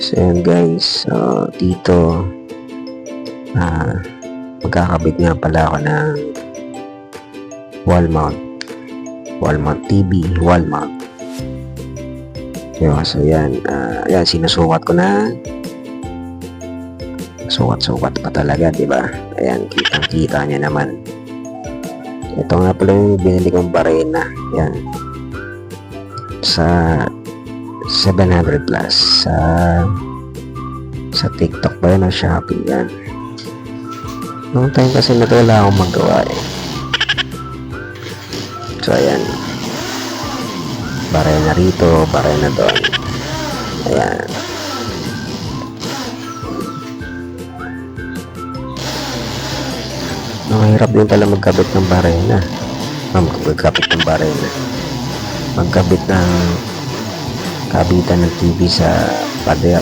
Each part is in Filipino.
So yun guys, so dito magkakabit nga pala ako ng wall mount TV, wall mount. So yan, yan sinusukat ko na. Sukat pa talaga, di ba? Ayan, kitang-kita niya naman. Ito nga pala yung binili kong barena. Yan. Sa 700 plus. Sa TikTok ba yun o Shopee? Yan. Noong time kasi na ito wala akong magawa eh. So ayan. Barena rito, barena doon. Ayan. Mahirap din pala magkabit ng barena. Magkabit ng kabitan ng TV sa pader.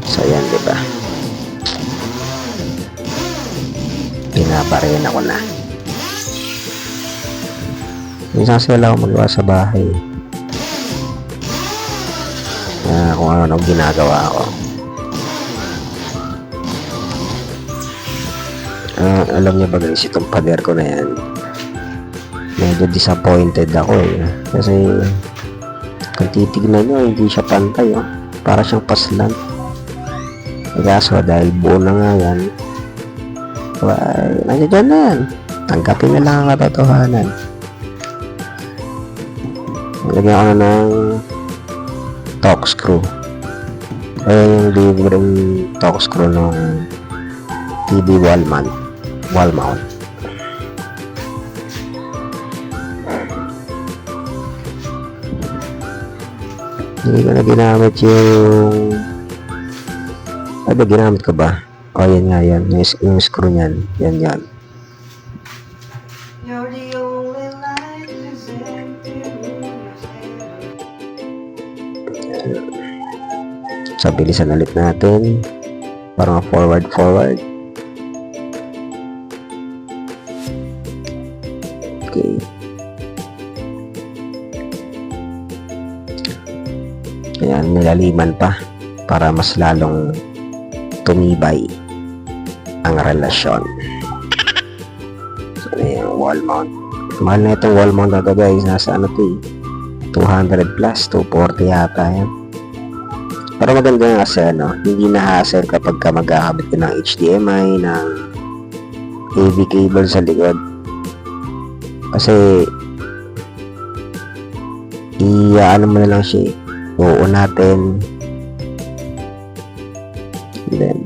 So yan, diba? Pinabarena ko na. Minsan kasi wala akong magawa sa bahay. Kung ano ginagawa ko. Alam niyo ba guys, itong pader ko na yan, medyo disappointed ako eh. Kasi kung titignan nyo, hindi siya pantay oh. Para siyang paslan. Kaso dahil buo na nga yan, nandiyan na yan. Tanggapin na lang ang katotohanan. Lagyan ko na ng torque screw. Yung libreng torque screw ng TV wall mount. Hindi ko na ginamit yung ginamit ko ba? Yan nga yan, yung screw nyan. Yan. So bilisan ulit natin para forward. Okay. Ayan, nilaliman pa para mas lalong tumibay ang relasyon. So, yung wall mount. Mahal na itong wall mount na ito guys. Nasa 200 plus, 240 yata yan. Pero maganda nga kasi hindi na hassle kapag ka magkakabit ka ng HDMI, ng AV cable sa likod. Kasi mo na lang siya, buo natin, and then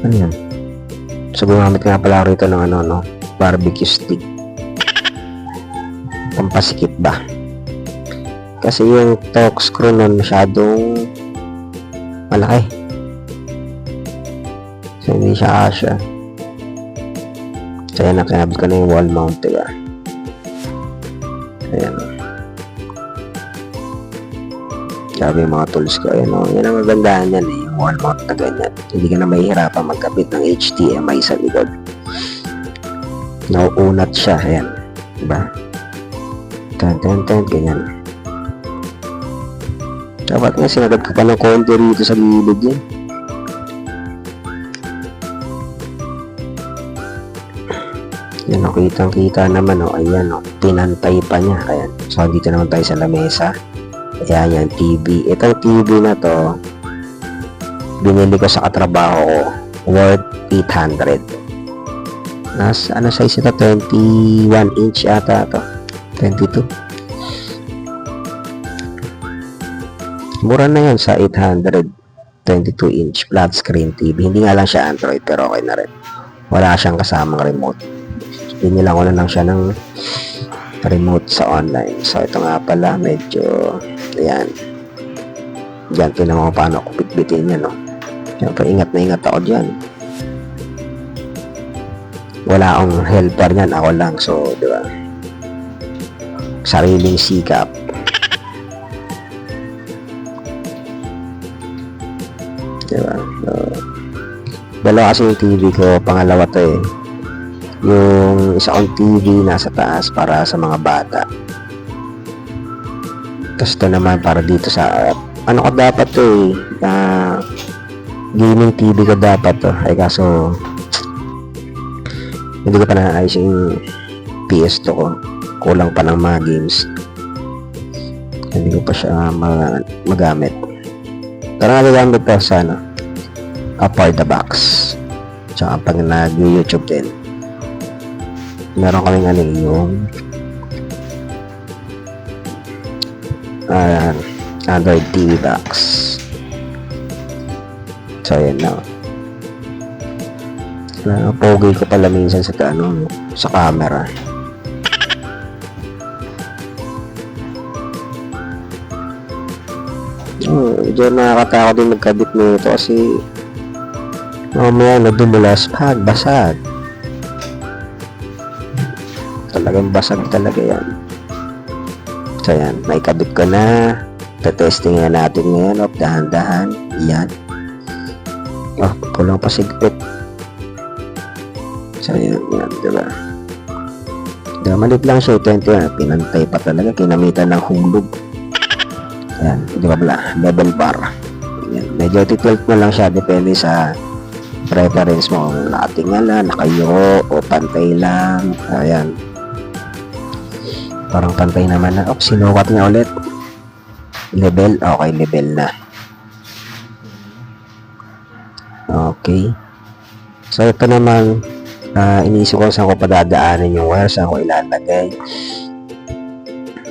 ano yan, so gumamit nga pala rito ng barbecue stick, pampasikip ba, kasi yung torque screw nun masyadong malaki, so hindi siya kasya. So ayan, nakinabit ko na yung wall mount, diba? Ayan. Sabi yung mga tools ko, ayan o. Yan ang magandaan yan eh, yung wall mount na ganyan. Hindi ka na mahihirapan magkabit ng HDMI sa likod. Nauunat siya, ayan. Diba? Ganyan. Dapat nga sinagad ko pa ng konti rito sa gilid yan. Yan o, kitang-kita naman o. Ayan o, pinantay pa niya. Ayan. So, dito naman tayo sa lamesa. Ayan, yan, TV. Itong TV na to, binili ko sa katrabaho ko. Worth 800. Ano size ito? 21 inch ata to. 22. Mura na yan sa 800. 22 inch flat screen TV. Hindi nga lang siya Android, pero okay na rin. Wala siyang kasamang remote. Binila ko na lang siya ng remote sa online. So ito nga pala, medyo ayan, dyan tinan mo paano ako bitbitin yan, no? Siyempre ingat na ingat ako dyan, wala akong helper yan, ako lang. So diba, sariling sikap. Diba? So, dalawa kasi yung TV ko, pangalawa to eh. Yung isa kong TV nasa taas para sa mga bata. Tapos ito naman para dito sa ano ko dapat to eh. Gaming TV ko dapat to. Ay kaso hindi ko pa naayos yung PS2 ko. Kulang pa ng mga games. Hindi ko pa siya magamit. Pero nagagamit pa sa ano, for the box. Tsaka pag nag-YouTube din. Meron kaming ano yung Android TV box. So yan na. Pogi ko pala minsan sa sa camera. Diyan nakakatakot din magkabit nito kasi mamaya nadumulas basag. Talagang basag talaga yan. So yan, naikabit ko na. Testing na natin ngayon. Dahan-dahan. Yan. Kulang pa sigpit. So yan, diba? Malit lang siya. 20 pinantay pa talaga. Kinamitan ng hulog. Ayan, di ba pala? Level bar. Ayan, medyo titilt mo lang siya. Depende sa preference mo. Nakatingala, nakayoko, o pantay lang. Ayan. Parang pantay naman na. Sinukat niya ulit. Level. Okay, level na. Okay. So, ito naman, iniisip ko saan ko padadaanan yung wire, saan ko ilalagay.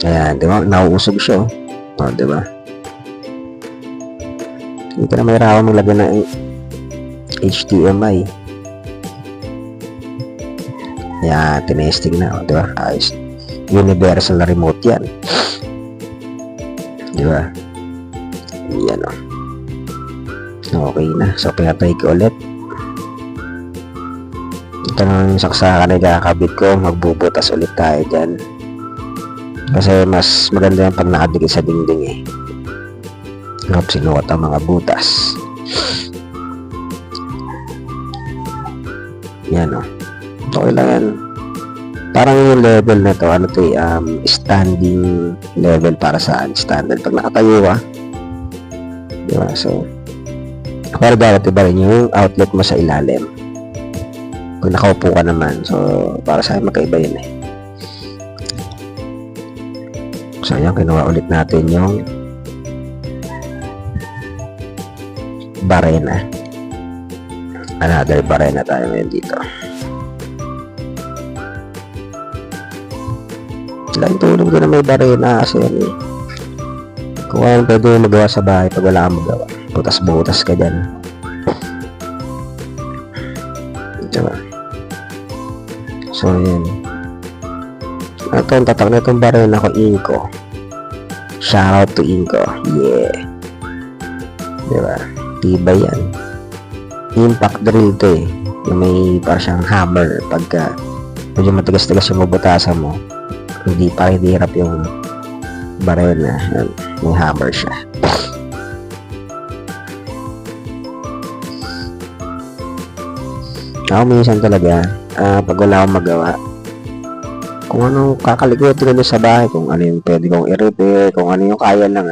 Ayan, di ba? Nauusog siya. Di ba? Hindi ka na may rawa maglagay ng HDMI. Ayan, tinesting na. Di ba? Ayos. Universal na remote yan. Di ba? Yan o. Okay na. So, pinatay ko ulit. Ito na yung saksakan na kakabit ko. Magbubutas ulit tayo dyan. Kasi mas maganda yung pag nakadikit sa dingding eh. Sinuot ang mga butas. Yan o. Okay lang yan. Parang yung level na to, standing level para sa standard. Pag nakatayo ka, diba? So, pero dapat iba rin yung outlet mo sa ilalim. Pag nakaupo ka naman, so, para sa akin magkaiba yun eh. So, ayan, kinuha ulit natin yung barena. Another barena tayo ngayon dito. Laking tulong din na may barena kasi yan eh. Kung ano pwede magawa sa bahay pag wala kang magawa. Butas-butas ka dyan. Diba? So, yan. Ito, ang tatak na itong barena ko, Inco. Shoutout to Inco. Yeah. Diba? Tiba yan. Impact drill to eh. Yung may parang siyang hammer. Pagka medyo matigas-tigas yung mabutasan mo, hindi hirap yung barena. Yan. May hammer siya. Ako minsan talaga, pag wala akong magawa, kung anong kakalikutin ko sa bahay, kung ano yung pwede kong i-repair, kung ano yung kaya lang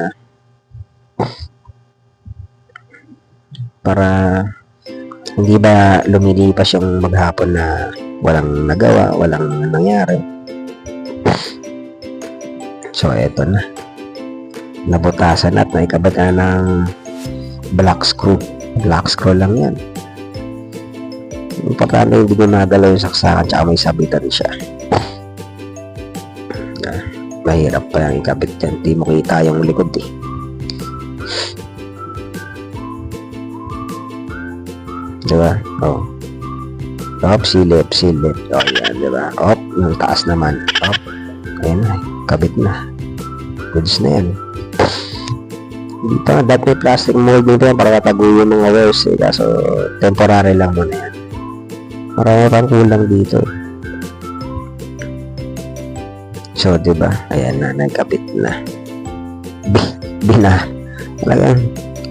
para hindi ba lumilipas yung maghapon na walang nagawa, walang nangyari. So, eto na. Nabutasan at naikabit na ng black screw. Black screw lang yan. Importante hindi ko nadala yung saksakan tsaka may sabitan siya. Mahirap pa yung ikabit yan. Hindi mo kita yung likod eh. Diba? Oh. Op, silip. Oh, yan, diba? Op, ng taas naman. Op. Ayan na. Kabit na. Goods na yan. Dito, dapat may plastic mold nito yan para kataguin yung mga wires eh. Kaso, temporary lang muna yan. Marami kulang dito. So, diba? Ayan na, nagkapit na. Talagang,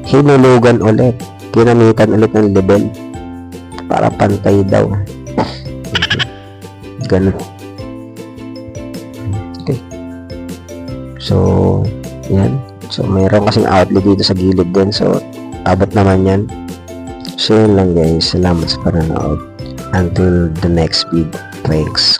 hinulugan ulit. Ginamitan ulit ng level. Para pantay daw. Ganun. Okay. So, Yan. So, mayroon kasing outlet dito sa gilid din. So, abot naman yan. So, yun lang guys. Salamat sa panonood. Until the next video. Thanks.